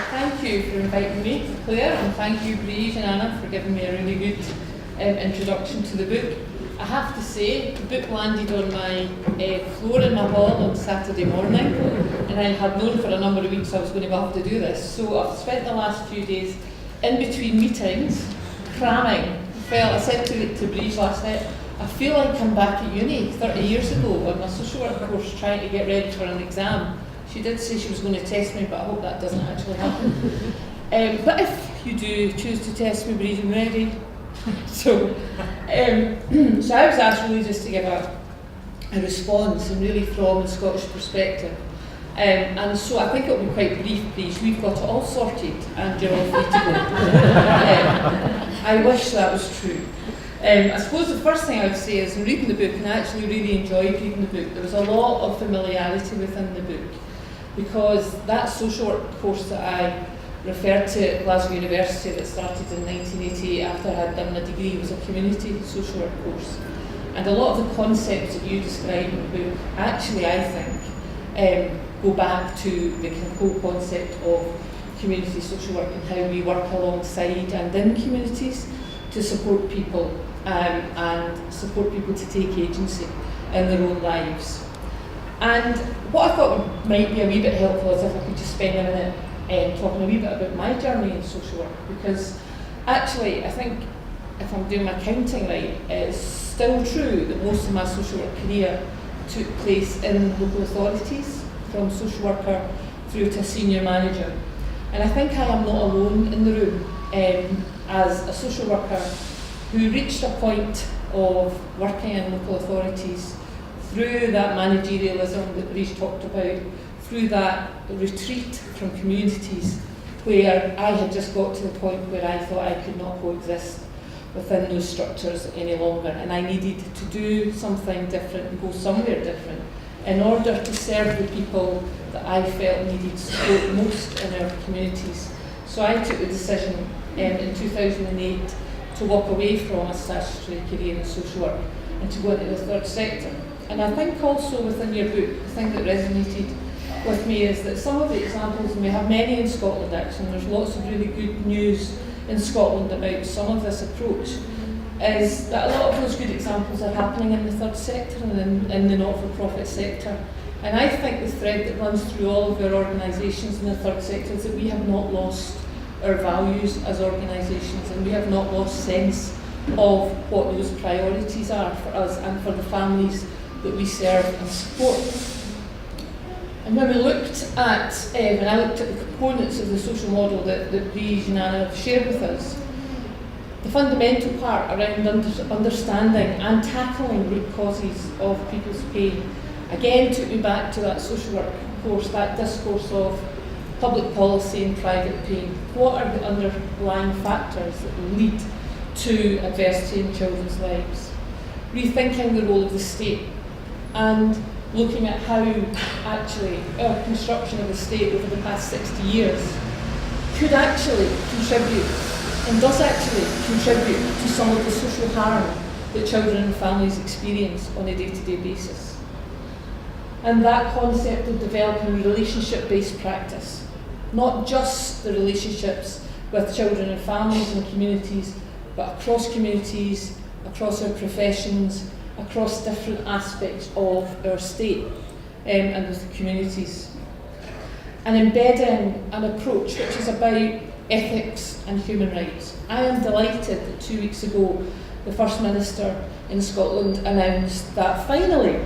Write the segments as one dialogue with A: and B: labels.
A: Thank you for inviting me, Claire, and thank you, Breeze and Anna, for giving me a really good introduction to the book. I have to say, the book landed on my floor in my hall on Saturday morning, and I had known for a number of weeks I was going to have to do this. So I've spent the last few days in between meetings, cramming. I said to Breeze last night, I feel like I'm back at uni 30 years ago on my social work course trying to get ready for an exam. She did say she was going to test me, but I hope that doesn't actually happen. But if you do choose to test me, Breeze, I'm ready. So I was asked really just to give a response, and really from the Scottish perspective. And so I think it'll be quite brief, Breeze. We've got it all sorted, and you're all free to go. I wish that was true. I suppose the first thing I would say is in reading the book, and I actually really enjoyed reading the book, there was a lot of familiarity within the book, because that social work course that I referred to at Glasgow University that started in 1988 after I had done a degree was a community social work course. And a lot of the concepts that you describe in the book, actually I think, go back to the whole concept of community social work and how we work alongside and in communities to support people and support people to take agency in their own lives. And what I thought might be a wee bit helpful is if I could just spend a minute talking a wee bit about my journey in social work, because actually I think if I'm doing my counting right, it's still true that most of my social work career took place in local authorities, from social worker through to a senior manager. And I think I am not alone in the room as a social worker who reached a point of working in local authorities through that managerialism that Breeze talked about, through that retreat from communities where I had just got to the point where I thought I could not coexist within those structures any longer, and I needed to do something different and go somewhere different in order to serve the people that I felt needed support most in our communities. So I took the decision in 2008 to walk away from a statutory career in social work and to go into the third sector. And I think also within your book, the thing that resonated with me is that some of the examples, and we have many in Scotland actually, and there's lots of really good news in Scotland about some of this approach, is that a lot of those good examples are happening in the third sector and in the not-for-profit sector. And I think the thread that runs through all of our organisations in the third sector is that we have not lost our values as organisations, and we have not lost sense of what those priorities are for us and for the families that we serve and support. And when we looked at, when I looked at the components of the social model that Breeze and Anna have shared with us, the fundamental part around understanding and tackling root causes of people's pain, again took me back to that social work course, that discourse of public policy and private pain. What are the underlying factors that will lead to adversity in children's lives? Rethinking the role of the state and looking at how actually our construction of the state over the past 60 years could actually contribute and does actually contribute to some of the social harm that children and families experience on a day-to-day basis. And that concept of developing relationship-based practice, not just the relationships with children and families and communities, but across communities, across our professions, across different aspects of our state and with the communities. And embedding an approach which is about ethics and human rights. I am delighted that 2 weeks ago the First Minister in Scotland announced that finally,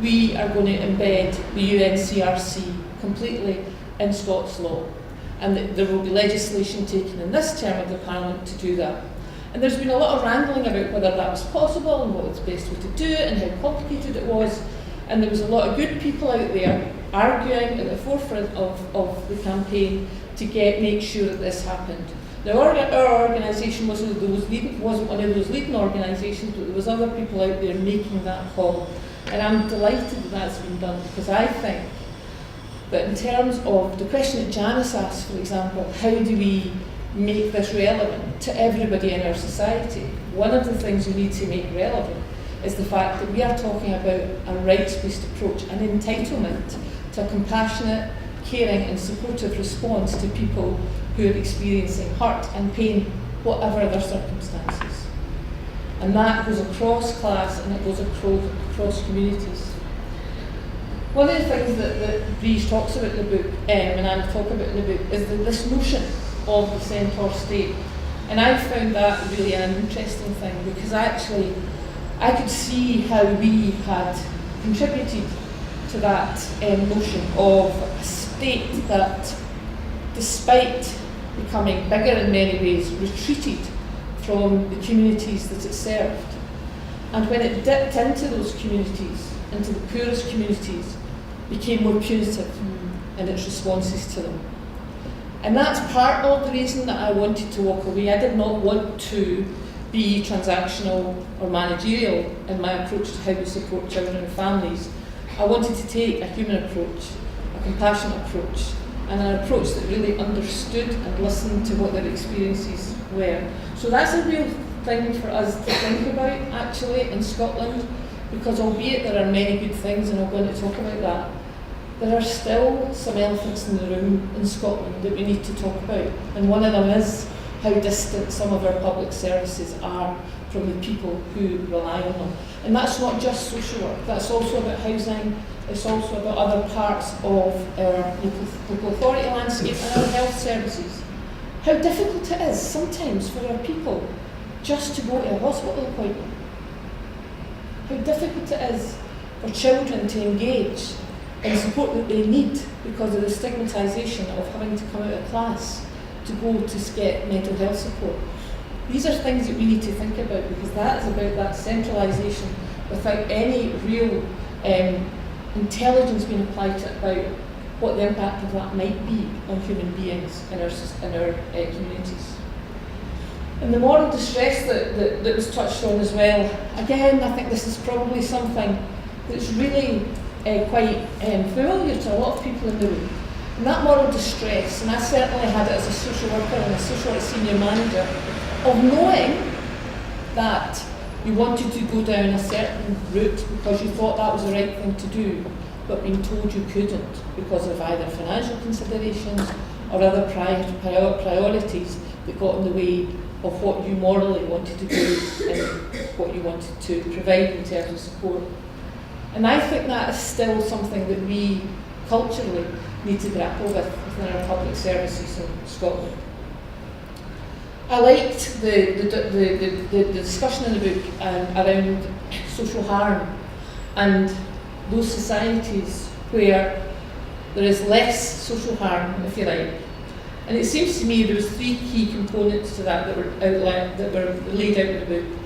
A: we are going to embed the UNCRC completely in Scots law, and that there will be legislation taken in this term of the Parliament to do that. And there's been a lot of wrangling about whether that was possible and what was the best way to do it and how complicated it was, and there was a lot of good people out there arguing at the forefront of the campaign to make sure that this happened. Now our organisation wasn't one of those leading organisations, but there was other people out there making that call, and I'm delighted that that's been done, because I think that in terms of the question that Janice asked, for example, how do we make this relevant to everybody in our society? One of the things we need to make relevant is the fact that we are talking about a rights-based approach, an entitlement to a compassionate, caring and supportive response to people who are experiencing hurt and pain, whatever their circumstances. And that goes across class and it goes across communities. One of the things that Breeze talks about in the book, and I talk about in the book, is this notion of the centaur state. And I found that really an interesting thing, because actually I could see how we had contributed to that notion of a state that, despite becoming bigger in many ways, retreated from the communities that it served. And when it dipped into those communities, into the poorest communities, became more punitive in its responses to them. And that's part of the reason that I wanted to walk away. I did not want to be transactional or managerial in my approach to how we support children and families. I wanted to take a human approach, a compassionate approach, and an approach that really understood and listened to what their experiences were. So that's a real thing for us to think about, actually, in Scotland, because albeit there are many good things, and I'm going to talk about that, there are still some elephants in the room in Scotland that we need to talk about. And one of them is how distant some of our public services are from the people who rely on them. And that's not just social work, that's also about housing, it's also about other parts of our local authority landscape and our health services. How difficult it is sometimes for our people just to go to a hospital appointment. How difficult it is for children to engage in support that they need because of the stigmatisation of having to come out of class to go to get mental health support. These are things that we need to think about, because that is about that centralisation without any real intelligence being applied to it about what the impact of that might be on human beings in our communities. And the moral distress that was touched on as well, again, I think this is probably something that's really quite familiar to a lot of people in the room. And that moral distress, and I certainly had it as a social worker and a social work senior manager, of knowing that you wanted to go down a certain route because you thought that was the right thing to do, but being told you couldn't because of either financial considerations or other priorities that got in the way of what you morally wanted to do and what you wanted to provide in terms of support. And I think that is still something that we culturally need to grapple with within our public services in Scotland. I liked the discussion in the book around social harm and those societies where there is less social harm, if you like. And it seems to me there was 3 key components to that that were outlined, that were laid out in the book.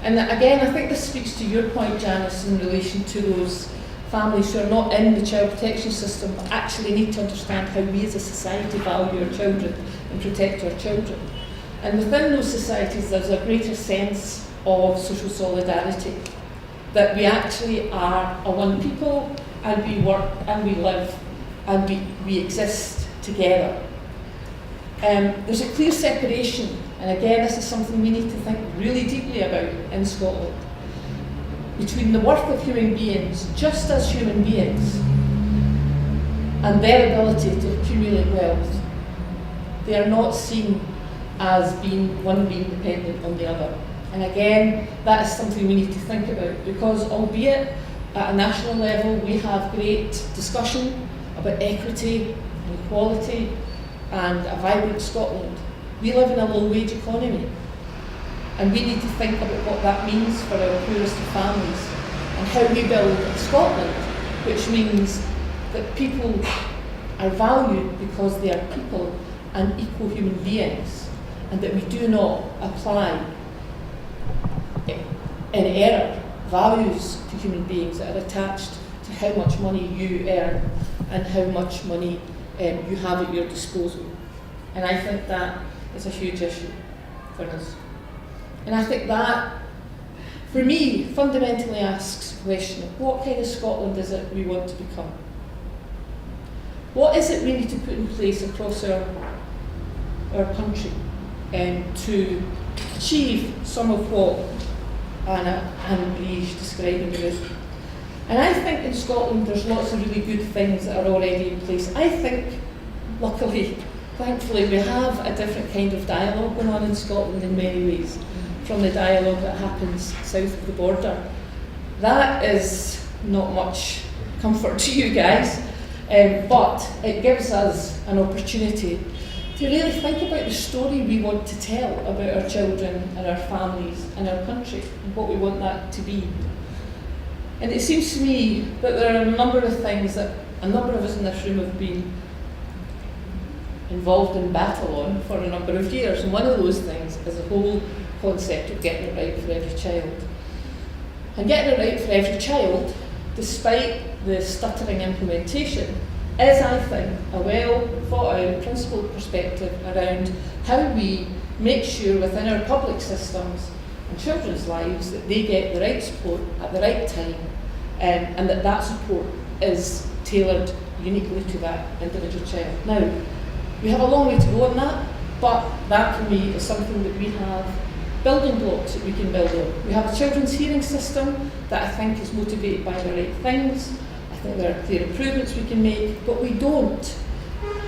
A: And again, I think this speaks to your point, Janice, in relation to those families who are not in the child protection system but actually need to understand how we as a society value our children and protect our children. And within those societies there's a greater sense of social solidarity, that we actually are a one people and we work and we live and we exist together. There's a clear separation, and again this is something we need to think really deeply about in Scotland, between the worth of human beings, just as human beings, and their ability to accumulate wealth. They are not seen as one being dependent on the other. And again, that is something we need to think about, because albeit at a national level we have great discussion about equity and equality and a vibrant Scotland, we live in a low-wage economy. And we need to think about what that means for our poorest of families and how we build Scotland, which means that people are valued because they are people and equal human beings, and that we do not apply in error values to human beings that are attached to how much money you earn and how much money you have at your disposal. And I think that is a huge issue for us. And I think that, for me, fundamentally asks the question of what kind of Scotland is it we want to become? What is it we need to put in place across our country to achieve some of what Anna and Breege described in the book? And I think in Scotland there's lots of really good things that are already in place. I think, luckily, thankfully, we have a different kind of dialogue going on in Scotland in many ways from the dialogue that happens south of the border. That is not much comfort to you guys, but it gives us an opportunity to really think about the story we want to tell about our children and our families and our country and what we want that to be. And it seems to me that there are a number of things that a number of us in this room have been involved in battle on for a number of years, and one of those things is the whole concept of getting it right for every child. And getting it right for every child, despite the stuttering implementation, is, I think, a well thought out, principled perspective around how we make sure within our public systems and children's lives that they get the right support at the right time, and that that support is tailored uniquely to that individual child. Now, we have a long way to go on that, but that for me is something that we have building blocks that we can build on. We have a children's hearing system that I think is motivated by the right things. I think there are clear improvements we can make, but we don't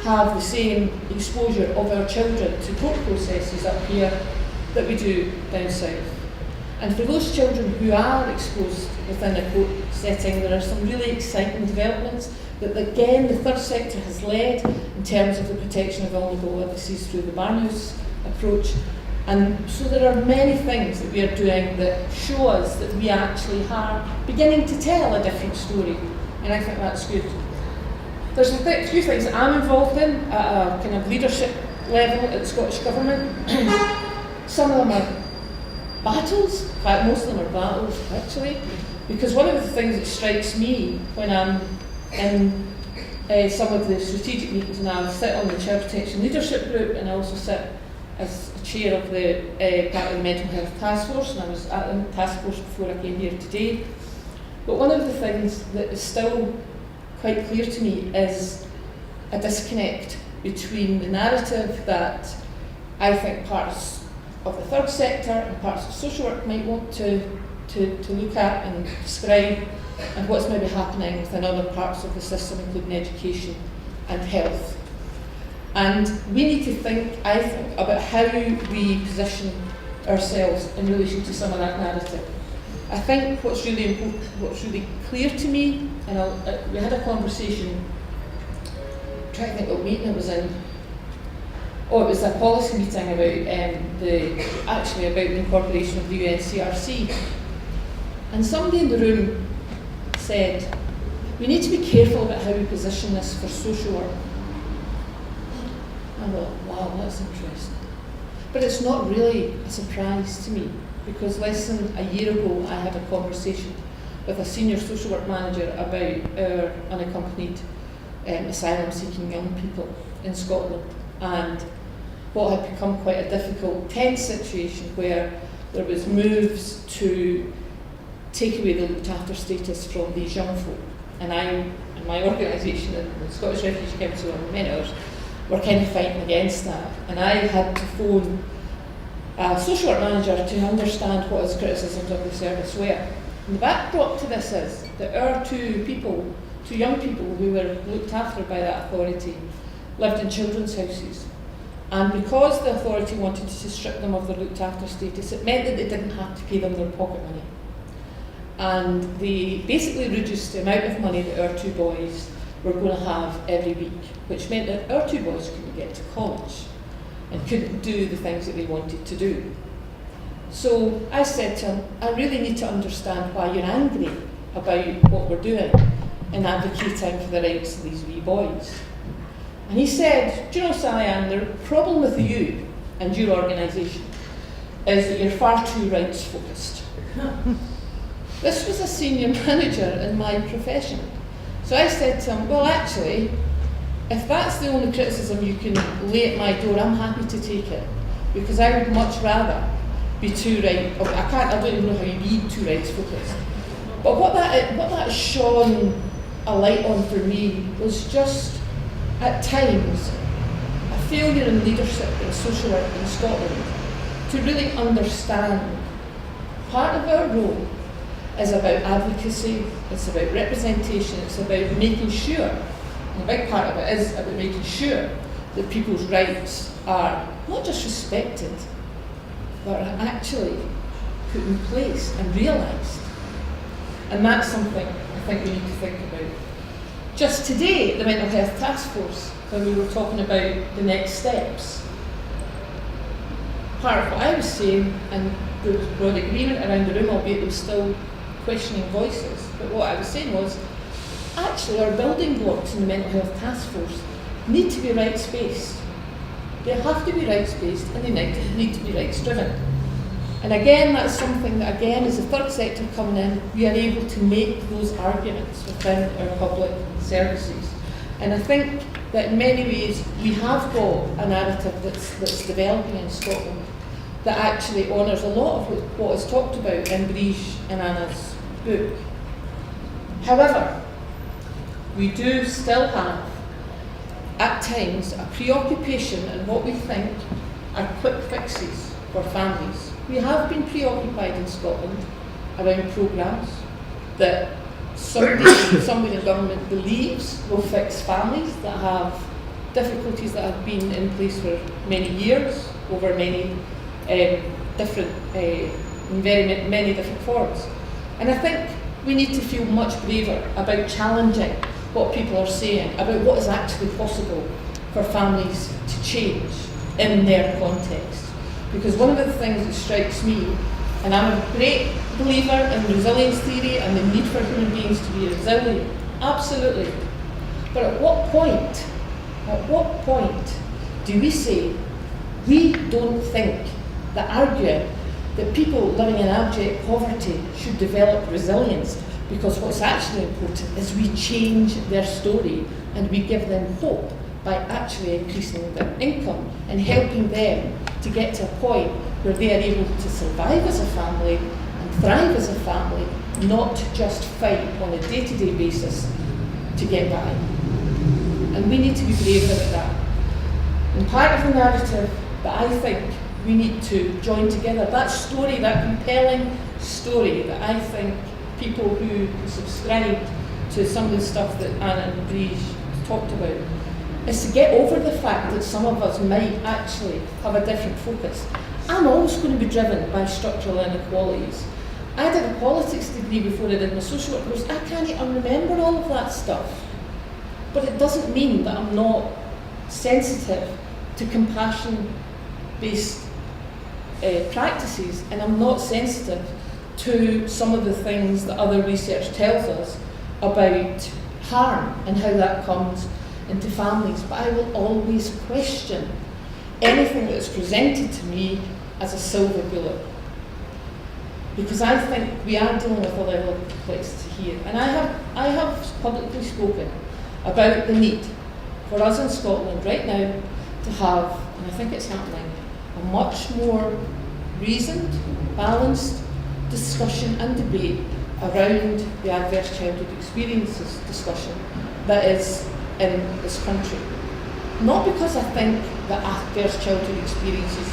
A: have the same exposure of our children to court processes up here that we do down south. And for those children who are exposed within a court setting, there are some really exciting developments that, again, the third sector has led in terms of the protection of vulnerable witnesses through the Barnhouse approach. And so there are many things that we are doing that show us that we actually are beginning to tell a different story, and I think that's good. There's a few things that I'm involved in at a kind of leadership level at the Scottish Government. Some of them are battles, in fact most of them are battles actually, because one of the things that strikes me when I'm in some of the strategic meetings, and I sit on the Child Protection Leadership Group, and I also sit as chair of the part of the Mental Health Task Force, and I was at the task force before I came here today. But one of the things that is still quite clear to me is a disconnect between the narrative that I think parts of the third sector and parts of social work might want to look at and describe, and what's maybe happening within other parts of the system, including education and health. And we need to think, I think, about how we position ourselves in relation to some of that narrative. I think what's really important, what's really clear to me, and we had a conversation, I'm trying to think what meeting it was in. Oh, it was a policy meeting about the incorporation of the UNCRC. And somebody in the room said, we need to be careful about how we position this for social work. I thought, wow, that's interesting. But it's not really a surprise to me, because less than a year ago I had a conversation with a senior social work manager about our unaccompanied asylum-seeking young people in Scotland, and what had become quite a difficult, tense situation where there was moves to take away the looked after status from these young folk. And I and my organisation and the Scottish Refugee Council and many others were kind of fighting against that. And I had to phone a social work manager to understand what his criticisms of the service were. And the backdrop to this is that our two young people who were looked after by that authority lived in children's houses. And because the authority wanted to strip them of their looked after status, it meant that they didn't have to pay them their pocket money. And they basically reduced the amount of money that our two boys were going to have every week, which meant that our two boys couldn't get to college and couldn't do the things that they wanted to do. So I said to him, I really need to understand why you're angry about what we're doing in advocating for the rights of these wee boys. And he said, do you know, SallyAnn, the problem with you and your organisation is that you're far too rights focused. This was a senior manager in my profession. So I said to him, well actually, if that's the only criticism you can lay at my door, I'm happy to take it, because I would much rather be too right. I don't even know how you be too rights focused. But what that shone a light on for me was just, at times, a failure in leadership in social work in Scotland to really understand part of our role is about advocacy, it's about representation, it's about making sure, and a big part of it is about making sure that people's rights are not just respected, but are actually put in place and realised. And that's something I think we need to think about. Just today at the Mental Health Task Force, when we were talking about the next steps, part of what I was saying, and there was broad agreement around the room, albeit there was still questioning voices, but what I was saying was, actually our building blocks in the Mental Health Task Force need to be rights-based. They have to be rights-based and they need to be rights-driven. And again, that's something that, again, as the third sector coming in, we are able to make those arguments within our public services. And I think that in many ways we have got a narrative that's developing in Scotland that actually honours a lot of what is talked about in Briege and Anna's book. However, we do still have, at times, a preoccupation in what we think are quick fixes for families. We have been preoccupied in Scotland around programmes that somebody in government believes will fix families that have difficulties that have been in place for many years, over many different, in many different forms. And I think we need to feel much braver about challenging what people are saying about what is actually possible for families to change in their context. Because one of the things that strikes me, and I'm a great believer in resilience theory and the need for human beings to be resilient, absolutely. But at what point do we say we don't think that arguing that people living in abject poverty should develop resilience, because what's actually important is we change their story and we give them hope by actually increasing their income and helping them to get to a point where they are able to survive as a family and thrive as a family, not just fight on a day-to-day basis to get by. And we need to be brave about that. And part of the narrative that I think we need to join together, that story, that compelling story that I think people who subscribe to some of the stuff that Anna and Briege talked about, is to get over the fact that some of us might actually have a different focus. I'm always going to be driven by structural inequalities. I did a politics degree before I did my social work course. I can't even remember all of that stuff. But it doesn't mean that I'm not sensitive to compassion-based practices, and I'm not sensitive to some of the things that other research tells us about harm and how that comes into families. But I will always question anything that's presented to me as a silver bullet, because I think we are dealing with a level of complexity here. And I have publicly spoken about the need for us in Scotland right now to have, and I think it's happening, a much more reasoned, balanced discussion and debate around the adverse childhood experiences discussion that is in this country. Not because I think that adverse childhood experiences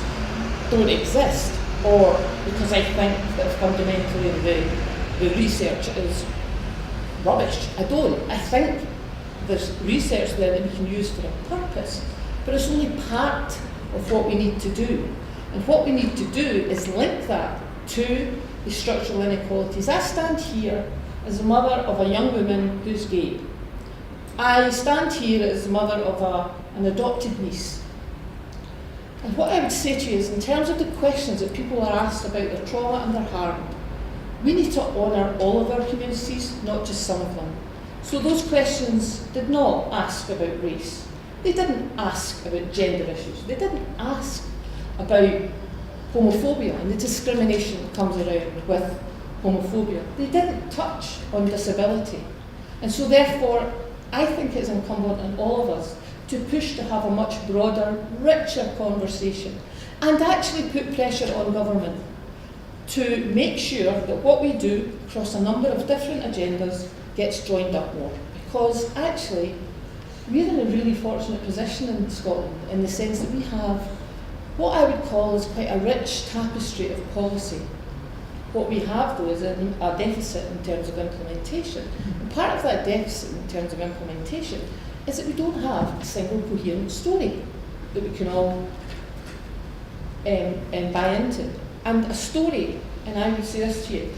A: don't exist, or because I think that fundamentally the research is rubbish. I don't. I think there's research there that we can use for a purpose, but it's only part of what we need to do. And what we need to do is link that to the structural inequalities. I stand here as the mother of a young woman who's gay. I stand here as the mother of an adopted niece. And what I would say to you is, in terms of the questions that people are asked about their trauma and their harm, we need to honour all of our communities, not just some of them. So those questions did not ask about race. They didn't ask about gender issues. They didn't ask about homophobia and the discrimination that comes around with homophobia. They didn't touch on disability. And so therefore, I think it's incumbent on all of us to push to have a much broader, richer conversation and actually put pressure on government to make sure that what we do across a number of different agendas gets joined up more. Because actually, we're in a really fortunate position in Scotland in the sense that we have what I would call is quite a rich tapestry of policy. What we have, though, is a deficit in terms of implementation. And part of that deficit in terms of implementation is that we don't have a single coherent story that we can all buy into. And a story, and I would say this to you,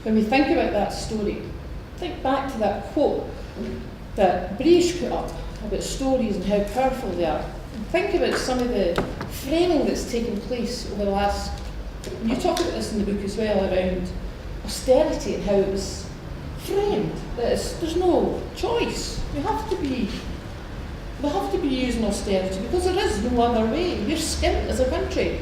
A: when we think about that story, think back to that quote that Breach put up about stories and how powerful they are. And think about some of the framing that's taken place over the last, you talk about this in the book as well, around austerity and how it was framed. There's no choice. We have to be using austerity because there is no other way. We're skint as a country.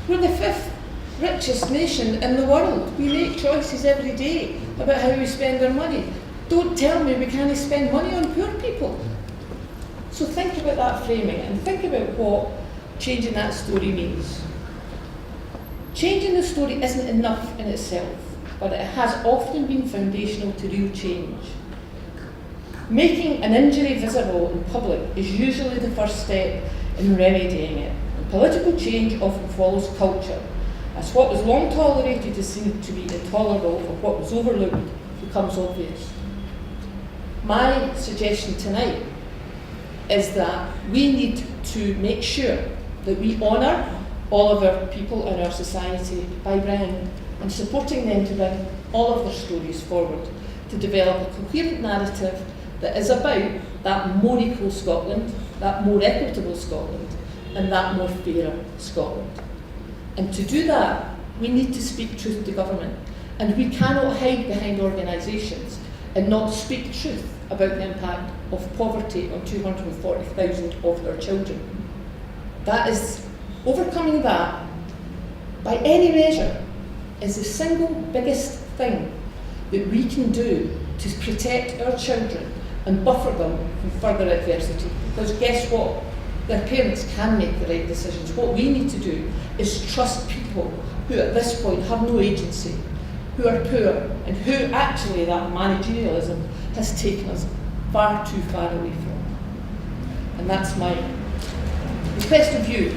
A: We're the 5th richest nation in the world. We make choices every day about how we spend our money. Don't tell me we can't spend money on poor people. So think about that framing and think about what changing that story means. Changing the story isn't enough in itself, but it has often been foundational to real change. Making an injury visible in public is usually the first step in remedying it. And political change often follows culture, as what was long tolerated is seen to be intolerable, or what was overlooked becomes obvious. My suggestion tonight is that we need to make sure that we honour all of our people in our society by bringing and supporting them to bring all of their stories forward, to develop a coherent narrative that is about that more equal Scotland, that more equitable Scotland, and that more fairer Scotland. And to do that, we need to speak truth to government. And we cannot hide behind organisations and not speak truth about the impact of poverty on 240,000 of our children. That is, overcoming that, by any measure, is the single biggest thing that we can do to protect our children and buffer them from further adversity. Because guess what? Their parents can make the right decisions. What we need to do is trust people who at this point have no agency, who are poor, and who actually that managerialism has taken us far too far away from. And that's my request of you.